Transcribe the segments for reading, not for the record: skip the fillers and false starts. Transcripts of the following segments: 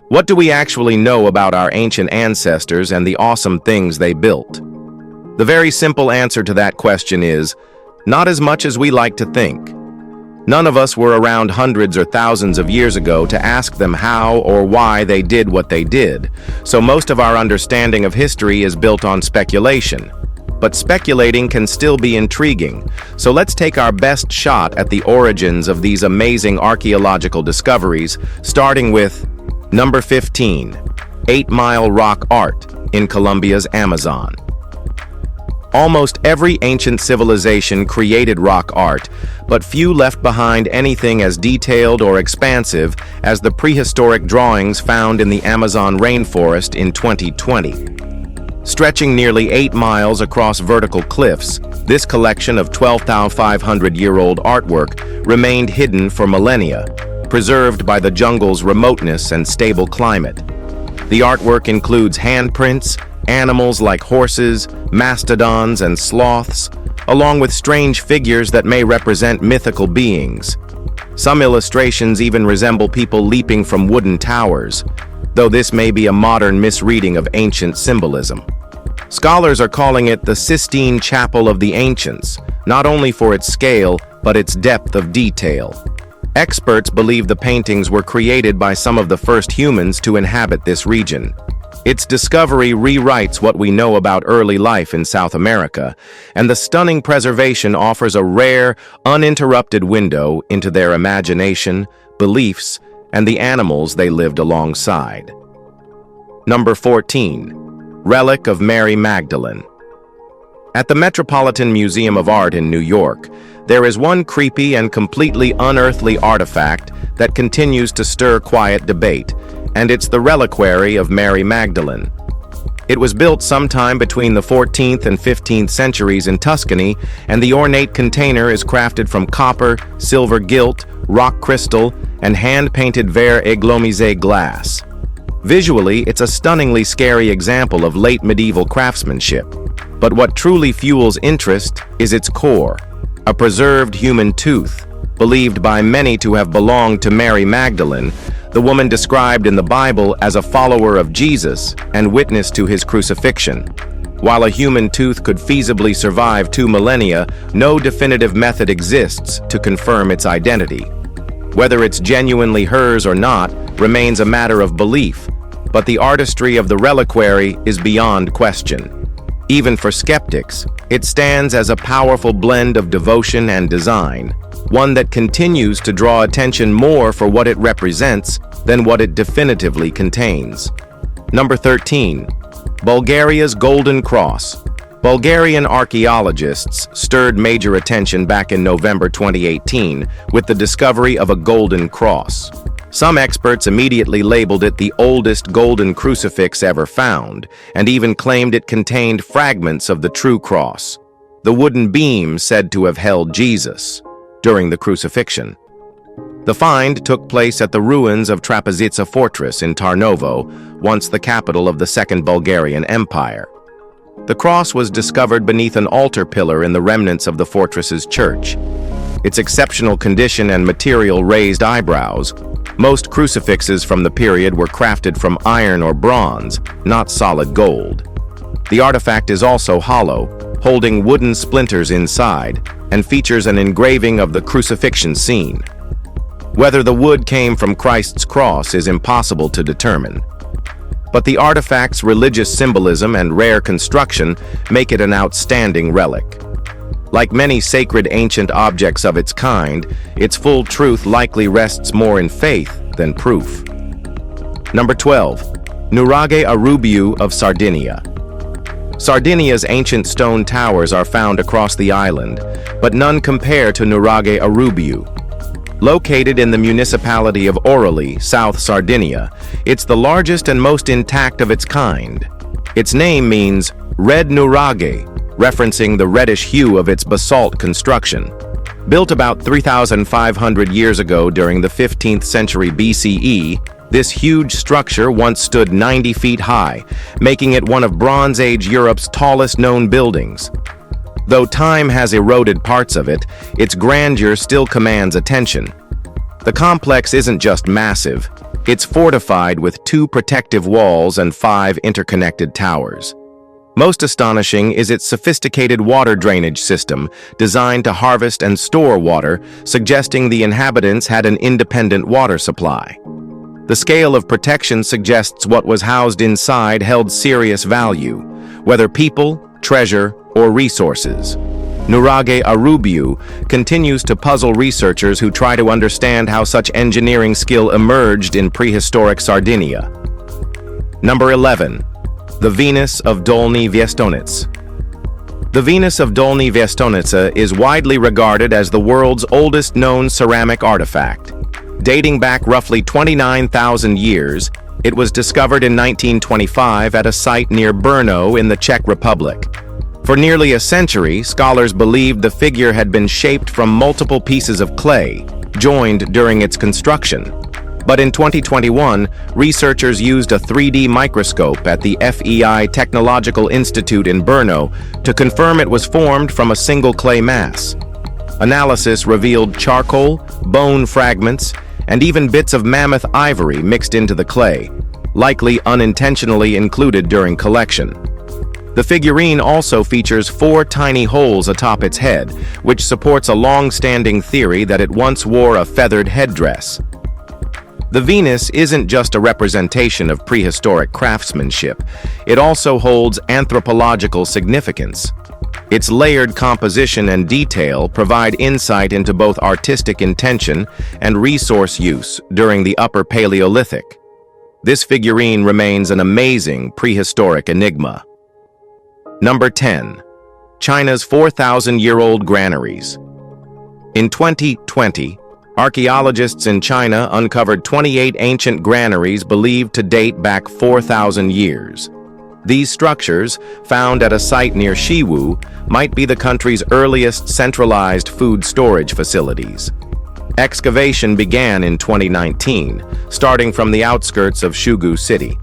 What do we actually know about our ancient ancestors and the awesome things they built? The very simple answer to that question is, not as much as we like to think. None of us were around hundreds or thousands of years ago to ask them how or why they did what they did, so most of our understanding of history is built on speculation. But speculating can still be intriguing, so let's take our best shot at the origins of these amazing archaeological discoveries, starting with Number 15, 8 Mile Rock Art in Colombia's Amazon. Almost every ancient civilization created rock art, but few left behind anything as detailed or expansive as the prehistoric drawings found in the Amazon rainforest in 2020. Stretching nearly 8 miles across vertical cliffs, this collection of 12,500-year-old artwork remained hidden for millennia, preserved by the jungle's remoteness and stable climate. The artwork includes handprints, animals like horses, mastodons, and sloths, along with strange figures that may represent mythical beings. Some illustrations even resemble people leaping from wooden towers, though this may be a modern misreading of ancient symbolism. Scholars are calling it the Sistine Chapel of the Ancients, not only for its scale, but its depth of detail. Experts believe the paintings were created by some of the first humans to inhabit this region. Its discovery rewrites what we know about early life in South America, and the stunning preservation offers a rare, uninterrupted window into their imagination, beliefs, and the animals they lived alongside. Number 14. Relic of Mary Magdalene. At the Metropolitan Museum of Art in New York, there is one creepy and completely unearthly artifact that continues to stir quiet debate, and it's the reliquary of Mary Magdalene. It was built sometime between the 14th and 15th centuries in Tuscany, and the ornate container is crafted from copper, silver gilt, rock crystal, and hand-painted verre églomysé glass. Visually, it's a stunningly scary example of late medieval craftsmanship. But what truly fuels interest is its core, a preserved human tooth, believed by many to have belonged to Mary Magdalene, the woman described in the Bible as a follower of Jesus and witness to his crucifixion. While a human tooth could feasibly survive 2 millennia, no definitive method exists to confirm its identity. Whether it's genuinely hers or not remains a matter of belief, but the artistry of the reliquary is beyond question. Even for skeptics, it stands as a powerful blend of devotion and design, one that continues to draw attention more for what it represents than what it definitively contains. Number 13. Bulgaria's Golden Cross. Bulgarian archaeologists stirred major attention back in November 2018 with the discovery of a golden cross. Some experts immediately labeled it the oldest golden crucifix ever found, and even claimed it contained fragments of the true cross, the wooden beam said to have held Jesus during the crucifixion. The find took place at the ruins of Trapezica Fortress in Tarnovo, once the capital of the Second Bulgarian Empire. The cross was discovered beneath an altar pillar in the remnants of the fortress's church. Its exceptional condition and material raised eyebrows. Most crucifixes from the period were crafted from iron or bronze, not solid gold. The artifact is also hollow, holding wooden splinters inside, and features an engraving of the crucifixion scene. Whether the wood came from Christ's cross is impossible to determine. But the artifact's religious symbolism and rare construction make it an outstanding relic. Like many sacred ancient objects of its kind, its full truth likely rests more in faith than proof. Number 12. Nurag Arubu of Sardinia. Sardinia's ancient stone towers are found across the island, but none compare to Nurag Arubu. Located in the municipality of Oroli, South Sardinia, it's the largest and most intact of its kind. Its name means red nurage, referencing the reddish hue of its basalt construction. Built about 3,500 years ago during the 15th century BCE, this huge structure once stood 90 feet high, making it one of Bronze Age Europe's tallest known buildings. Though time has eroded parts of it, its grandeur still commands attention. The complex isn't just massive, It's fortified with 2 protective walls and 5 interconnected towers. Most astonishing is its sophisticated water drainage system, designed to harvest and store water, suggesting the inhabitants had an independent water supply. The scale of protection suggests what was housed inside held serious value, whether people, treasure, or resources. Nurag Arubu continues to puzzle researchers who try to understand how such engineering skill emerged in prehistoric Sardinia. Number 11. The Venus of Dolny Vestonice. The Venus of Dolny Vestonice is widely regarded as the world's oldest known ceramic artifact. Dating back roughly 29,000 years, it was discovered in 1925 at a site near Brno in the Czech Republic. For nearly a century, scholars believed the figure had been shaped from multiple pieces of clay, joined during its construction. But in 2021, researchers used a 3D microscope at the FEI Technological Institute in Brno to confirm it was formed from a single clay mass. Analysis revealed charcoal, bone fragments, and even bits of mammoth ivory mixed into the clay, likely unintentionally included during collection. The figurine also features 4 tiny holes atop its head, which supports a long-standing theory that it once wore a feathered headdress. The Venus isn't just a representation of prehistoric craftsmanship, it also holds anthropological significance. Its layered composition and detail provide insight into both artistic intention and resource use during the Upper Paleolithic. This figurine remains an amazing prehistoric enigma. Number 10. China's 4,000-year-old granaries. In 2020, archaeologists in China uncovered 28 ancient granaries believed to date back 4,000 years. These structures, found at a site near Shiwu, might be the country's earliest centralized food storage facilities. Excavation began in 2019, starting from the outskirts of Shugu City.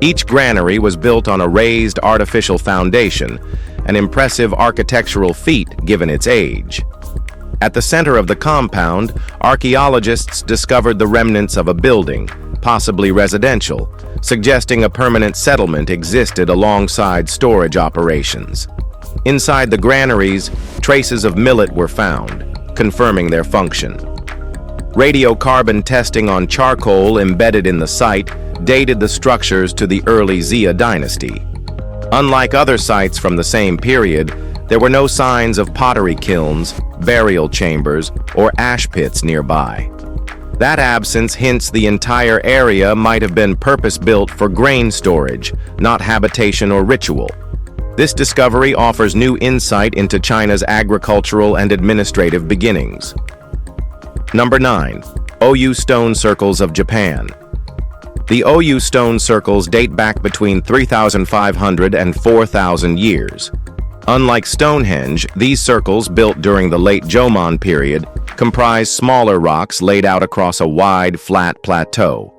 Each granary was built on a raised artificial foundation, an impressive architectural feat given its age. At the center of the compound, archaeologists discovered the remnants of a building, possibly residential, suggesting a permanent settlement existed alongside storage operations. Inside the granaries, traces of millet were found, confirming their function. Radiocarbon testing on charcoal embedded in the site dated the structures to the early Xia dynasty. Unlike other sites from the same period, there were no signs of pottery kilns, burial chambers, or ash pits nearby. That absence hints the entire area might have been purpose-built for grain storage, not habitation or ritual. This discovery offers new insight into China's agricultural and administrative beginnings. Number 9. Oyu Stone Circles of Japan. The Oyu stone circles date back between 3,500 and 4,000 years. Unlike Stonehenge, these circles, built during the late Jomon period, comprise smaller rocks laid out across a wide, flat plateau.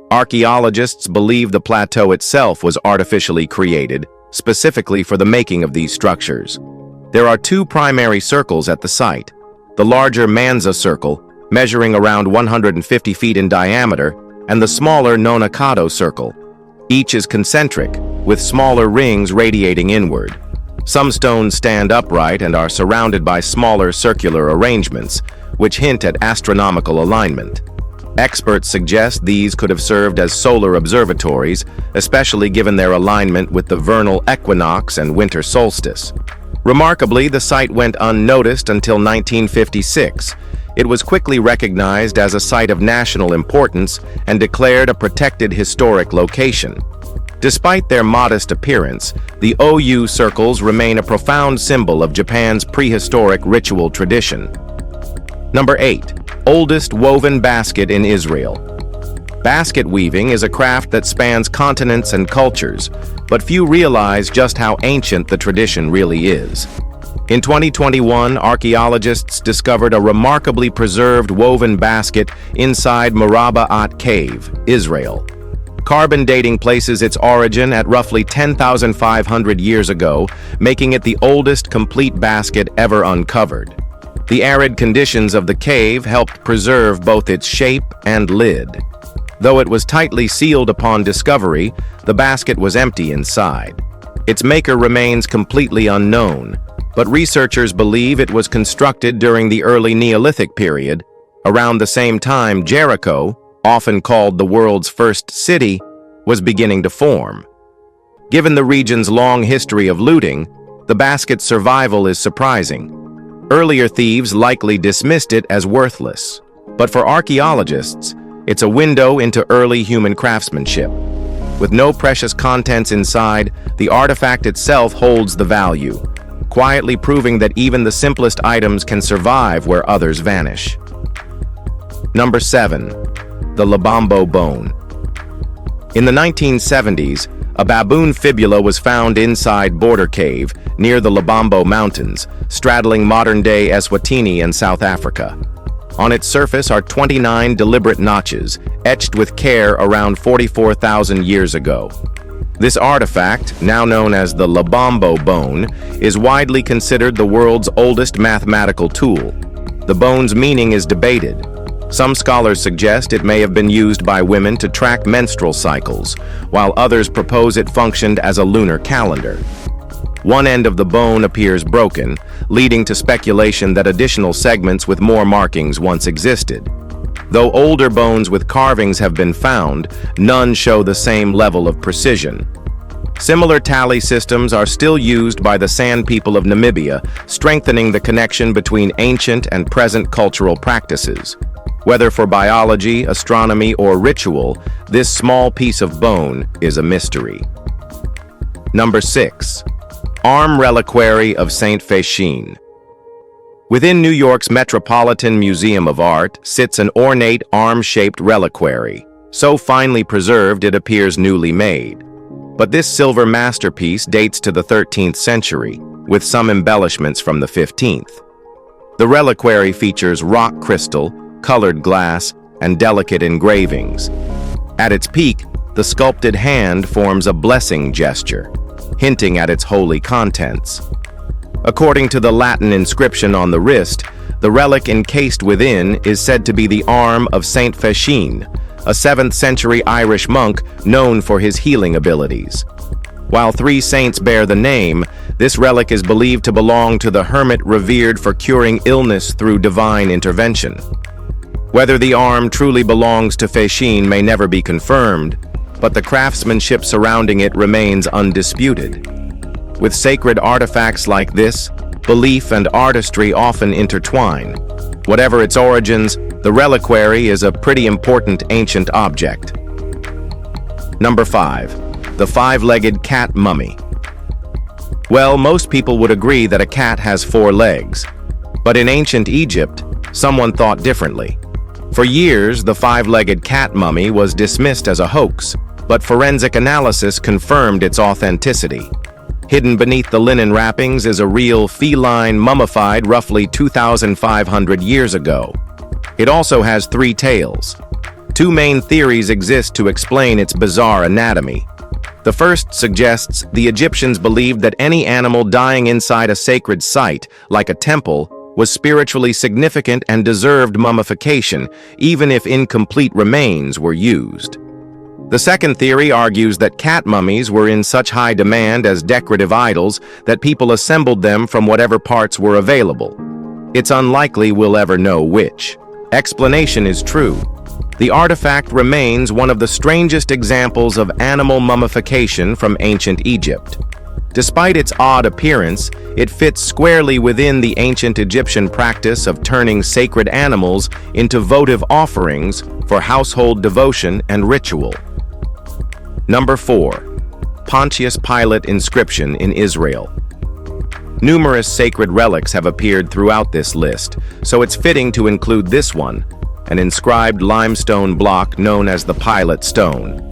Archaeologists believe the plateau itself was artificially created, specifically for the making of these structures. There are 2 primary circles at the site. The larger Manza circle, measuring around 150 feet in diameter, and the smaller Nonakado circle. Each is concentric, with smaller rings radiating inward. Some stones stand upright and are surrounded by smaller circular arrangements, which hint at astronomical alignment. Experts suggest these could have served as solar observatories, especially given their alignment with the vernal equinox and winter solstice. Remarkably, the site went unnoticed until 1956. It was quickly recognized as a site of national importance and declared a protected historic location. Despite their modest appearance, the Oyu circles remain a profound symbol of Japan's prehistoric ritual tradition. Number 8. Oldest woven basket in Israel. Basket weaving is a craft that spans continents and cultures, but few realize just how ancient the tradition really is. In 2021, archaeologists discovered a remarkably preserved woven basket inside Marabaat Cave, Israel. Carbon dating places its origin at roughly 10,500 years ago, making it the oldest complete basket ever uncovered. The arid conditions of the cave helped preserve both its shape and lid. Though it was tightly sealed upon discovery, the basket was empty inside. Its maker remains completely unknown, but researchers believe it was constructed during the early Neolithic period, around the same time Jericho, often called the world's first city, was beginning to form. Given the region's long history of looting, the basket's survival is surprising. Earlier thieves likely dismissed it as worthless, but for archaeologists, it's a window into early human craftsmanship. With no precious contents inside, the artifact itself holds the value, quietly proving that even the simplest items can survive where others vanish. Number 7. The Labambo bone. In the 1970s, a baboon fibula was found inside Border Cave near the Labambo Mountains, straddling modern-day Eswatini in South Africa. On its surface are 29 deliberate notches, etched with care around 44,000 years ago. This artifact, now known as the Labambo bone, is widely considered the world's oldest mathematical tool. The bone's meaning is debated. Some scholars suggest it may have been used by women to track menstrual cycles, while others propose it functioned as a lunar calendar. One end of the bone appears broken, leading to speculation that additional segments with more markings once existed. Though older bones with carvings have been found, none show the same level of precision. Similar tally systems are still used by the San people of Namibia, strengthening the connection between ancient and present cultural practices. Whether for biology, astronomy, or ritual, this small piece of bone is a mystery. Number 6. Arm Reliquary of St Fashin. Within New York's Metropolitan Museum of Art sits an ornate arm-shaped reliquary, so finely preserved it appears newly made. But this silver masterpiece dates to the 13th century, with some embellishments from the 15th. The reliquary features rock crystal, colored glass, and delicate engravings. At its peak, the sculpted hand forms a blessing gesture, hinting at its holy contents. According to the Latin inscription on the wrist, the relic encased within is said to be the arm of St Fashin, a 7th century Irish monk known for his healing abilities. While 3 saints bear the name, this relic is believed to belong to the hermit revered for curing illness through divine intervention. Whether the arm truly belongs to Fashin may never be confirmed, but the craftsmanship surrounding it remains undisputed. With sacred artifacts like this, belief and artistry often intertwine. Whatever its origins, the reliquary is a pretty important ancient object. Number 5. The 5-legged cat mummy. Well, most people would agree that a cat has 4 legs. But in ancient Egypt, someone thought differently. For years, the 5-legged cat mummy was dismissed as a hoax, but forensic analysis confirmed its authenticity. Hidden beneath the linen wrappings is a real feline mummified roughly 2,500 years ago. It also has 3 tails. 2 main theories exist to explain its bizarre anatomy. The first suggests the Egyptians believed that any animal dying inside a sacred site, like a temple, was spiritually significant and deserved mummification, even if incomplete remains were used. The second theory argues that cat mummies were in such high demand as decorative idols that people assembled them from whatever parts were available. It's unlikely we'll ever know which explanation is true. The artifact remains one of the strangest examples of animal mummification from ancient Egypt. Despite its odd appearance, it fits squarely within the ancient Egyptian practice of turning sacred animals into votive offerings for household devotion and ritual. Number 4. Pontius Pilate inscription in Israel. Numerous sacred relics have appeared throughout this list, so it's fitting to include this one, an inscribed limestone block known as the Pilate Stone.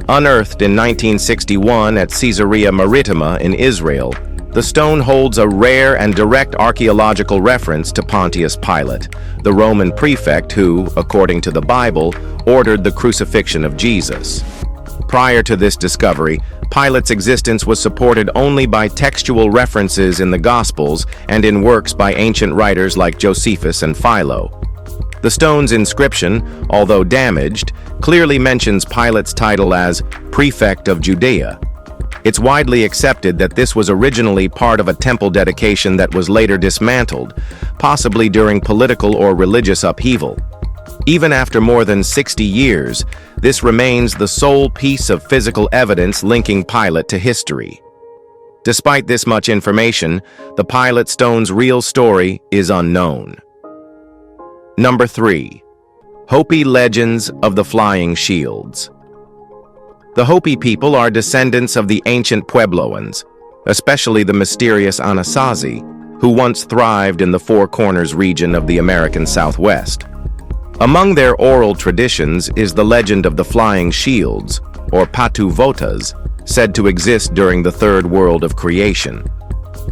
Unearthed in 1961 at Caesarea Maritima in Israel, the stone holds a rare and direct archaeological reference to Pontius Pilate, the Roman prefect who, according to the Bible, ordered the crucifixion of Jesus. Prior to this discovery, Pilate's existence was supported only by textual references in the Gospels and in works by ancient writers like Josephus and Philo. The stone's inscription, although damaged, clearly mentions Pilate's title as Prefect of Judea. It's widely accepted that this was originally part of a temple dedication that was later dismantled, possibly during political or religious upheaval. Even after more than 60 years, this remains the sole piece of physical evidence linking Pilate to history. Despite this much information, the Pilate stone's real story is unknown. Number 3. Hopi legends of the flying shields. The Hopi people are descendants of the ancient Puebloans, especially the mysterious Anasazi, who once thrived in the Four Corners region of the American Southwest. Among their oral traditions is the legend of the flying shields, or patuvotas, said to exist during the Third World of creation.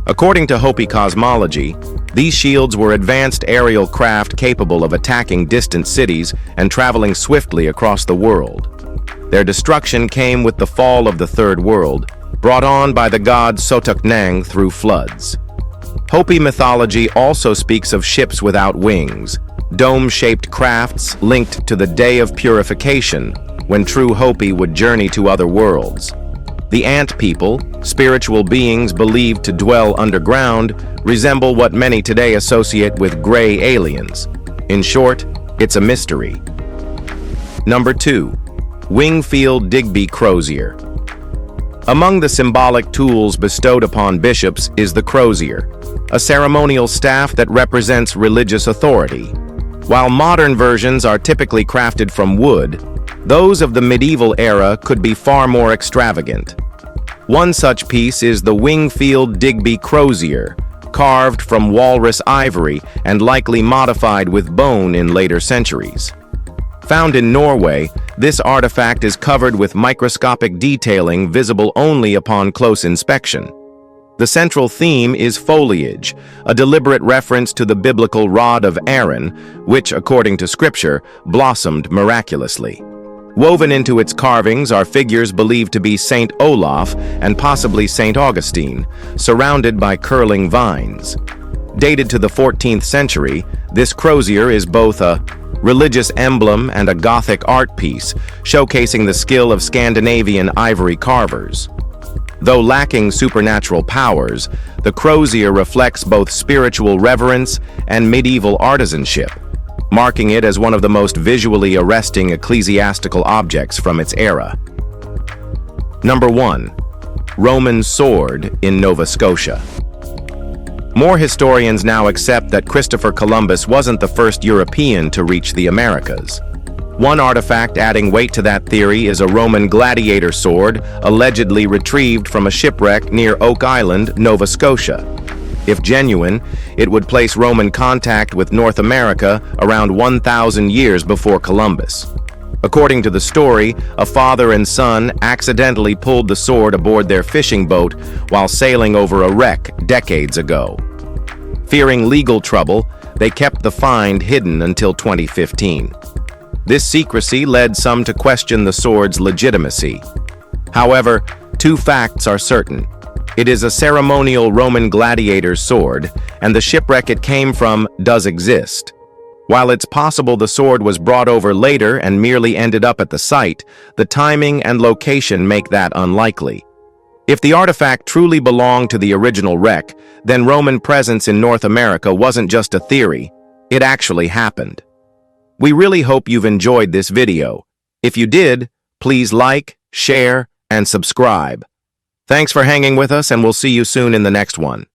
According to Hopi cosmology, these shields were advanced aerial craft capable of attacking distant cities and traveling swiftly across the world. Their destruction came with the fall of the Third World, brought on by the god Sotuknang through floods. Hopi mythology also speaks of ships without wings, dome-shaped crafts linked to the Day of Purification, when true Hopi would journey to other worlds. The ant people, spiritual beings believed to dwell underground, resemble what many today associate with gray aliens. In short, it's a mystery. Number 2. Wingfield Digby Crosier. Among the symbolic tools bestowed upon bishops is the crosier, a ceremonial staff that represents religious authority. While modern versions are typically crafted from wood, those of the medieval era could be far more extravagant. One such piece is the Wingfield Digby Crosier, carved from walrus ivory and likely modified with bone in later centuries. Found in Norway, this artifact is covered with microscopic detailing visible only upon close inspection. The central theme is foliage, a deliberate reference to the biblical rod of Aaron, which, according to scripture, blossomed miraculously. Woven into its carvings are figures believed to be Saint Olaf and possibly Saint Augustine, surrounded by curling vines. Dated to the 14th century, this crosier is both a religious emblem and a Gothic art piece, showcasing the skill of Scandinavian ivory carvers. Though lacking supernatural powers, the crosier reflects both spiritual reverence and medieval artisanship, marking it as one of the most visually arresting ecclesiastical objects from its era. Number 1. Roman sword in Nova Scotia. More historians now accept that Christopher Columbus wasn't the first European to reach the Americas. One artifact adding weight to that theory is a Roman gladiator sword allegedly retrieved from a shipwreck near Oak Island, Nova Scotia. If genuine, it would place Roman contact with North America around 1,000 years before Columbus. According to the story, a father and son accidentally pulled the sword aboard their fishing boat while sailing over a wreck decades ago. Fearing legal trouble, they kept the find hidden until 2015. This secrecy led some to question the sword's legitimacy. However, two facts are certain. It is a ceremonial Roman gladiator's sword, and the shipwreck it came from does exist. While it's possible the sword was brought over later and merely ended up at the site, the timing and location make that unlikely. If the artifact truly belonged to the original wreck, then Roman presence in North America wasn't just a theory, it actually happened. We really hope you've enjoyed this video. If you did, please like, share, and subscribe. Thanks for hanging with us, and we'll see you soon in the next one.